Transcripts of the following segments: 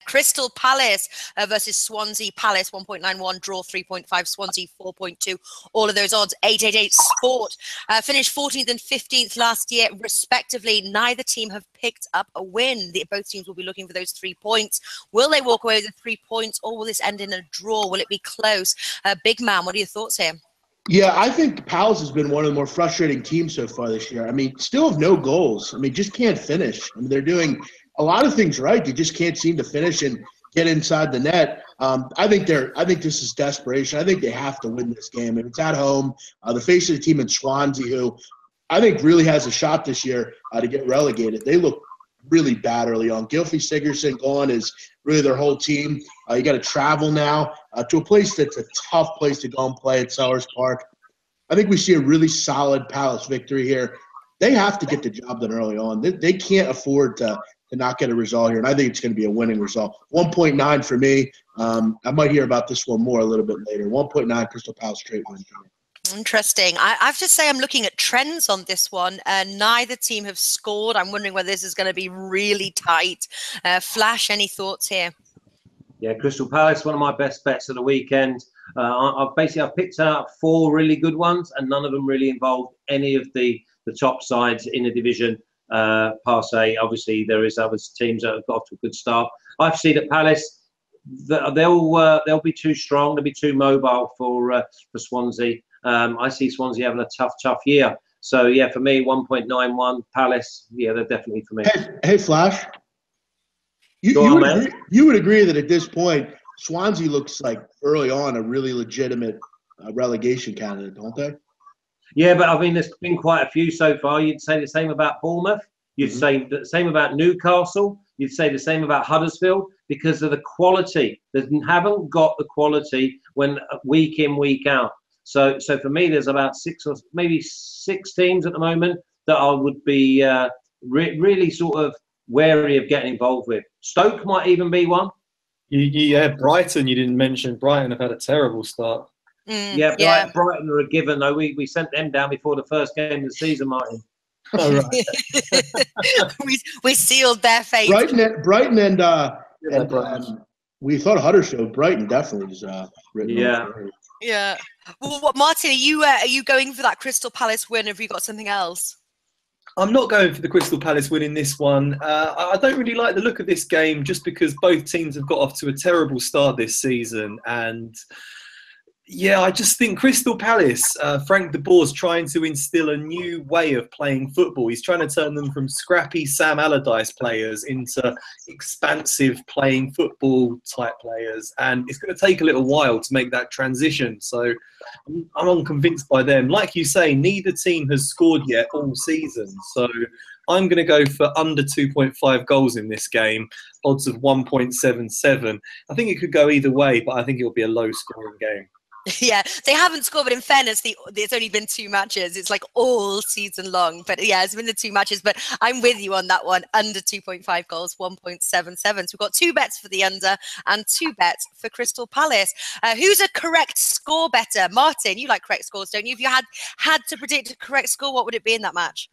Crystal Palace versus Swansea. Palace 1.91, draw 3.5, Swansea 4.2. All of those odds 888 Sport. Finished 14th and 15th last year, respectively. Neither team have picked up a win. Both teams will be looking for those 3 points. Will they walk away with the 3 points, or will this end in a draw? Will it be close? Big man, what are your thoughts here? Yeah, I think Palace has been one of the more frustrating teams so far this year. I mean, still have no goals. I mean, just can't finish. I mean, they're doing a lot of things right. They just can't seem to finish and get inside the net. I think this is desperation. I think they have to win this game. And it's at home. The face of the team in Swansea, who I think really has a shot this year to get relegated. They look really bad early on. Gylfi Sigurdsson gone is really their whole team. You got to travel now to a place that's a tough place to go and play at Sellers Park. I think we see a really solid Palace victory here. They have to get the job done early on. They can't afford to not get a result here, and I think it's going to be a winning result. 1.9 for me. I might hear about this one more a little bit later. 1.9 Crystal Palace straight win. Interesting. I have to say I'm looking at trends on this one. Neither team have scored. I'm wondering whether this is going to be really tight. Flash, any thoughts here? Yeah, Crystal Palace, one of my best bets of the weekend. I've picked out 4 really good ones, and none of them really involved any of the top sides in the division. Per se, obviously there is other teams that have got off to a good start. I see that Palace, they'll be too strong. They'll be too mobile for Swansea. I see Swansea having a tough year. So yeah, for me, 1.91 Palace. Yeah, they're definitely for me. Hey Flash. You would agree that at this point, Swansea looks like early on a really legitimate relegation candidate, don't they? Yeah, but I mean, there's been quite a few so far. You'd say the same about Bournemouth. You'd say the same about Newcastle. You'd say the same about Huddersfield because of the quality. They haven't got the quality when week in, week out. So for me, there's about 6 or maybe 6 teams at the moment that I would be really sort of wary of getting involved with. Stoke might even be one. Yeah, Brighton. You didn't mention Brighton have had a terrible start. Brighton are a given though. We sent them down before the first game of the season, Martin. Oh, right. we sealed their fate. Brighton and we thought Huddersfield. Brighton definitely is written. Yeah. Well, what, Martin? Are you going for that Crystal Palace win? Or have you got something else? I'm not going for the Crystal Palace win in this one. I don't really like the look of this game just because both teams have got off to a terrible start this season. And yeah, I just think Crystal Palace, Frank de Boer's trying to instill a new way of playing football. He's trying to turn them from scrappy Sam Allardyce players into expansive playing football type players. And it's going to take a little while to make that transition. So I'm unconvinced by them. Like you say, neither team has scored yet all season. So I'm going to go for under 2.5 goals in this game, odds of 1.77. I think it could go either way, but I think it'll be a low scoring game. Yeah, they haven't scored, but in fairness, there's only been 2 matches. It's like all season long. But yeah, it's been the 2 matches. But I'm with you on that one. Under 2.5 goals, 1.77. So we've got 2 bets for the under and 2 bets for Crystal Palace. Who's a correct score better? Martin, you like correct scores, don't you? If you had to predict a correct score, what would it be in that match?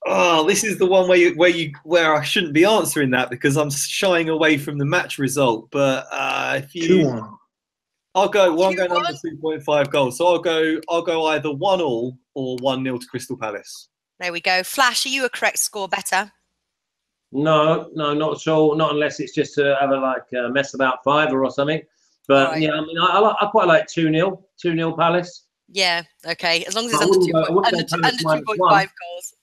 Oh, this is the one where I shouldn't be answering that because I'm shying away from the match result. But if you 2-1. I'm going under 2.5 goals. So I'll go either 1-1 or 1-0 to Crystal Palace. There we go. Flash, are you a correct score better? No, not at all. Not unless it's just to have a mess about 5 or something. But right. Yeah, I mean, I quite like 2-0 Palace. Yeah, okay. As long as it's under 2.5 goals.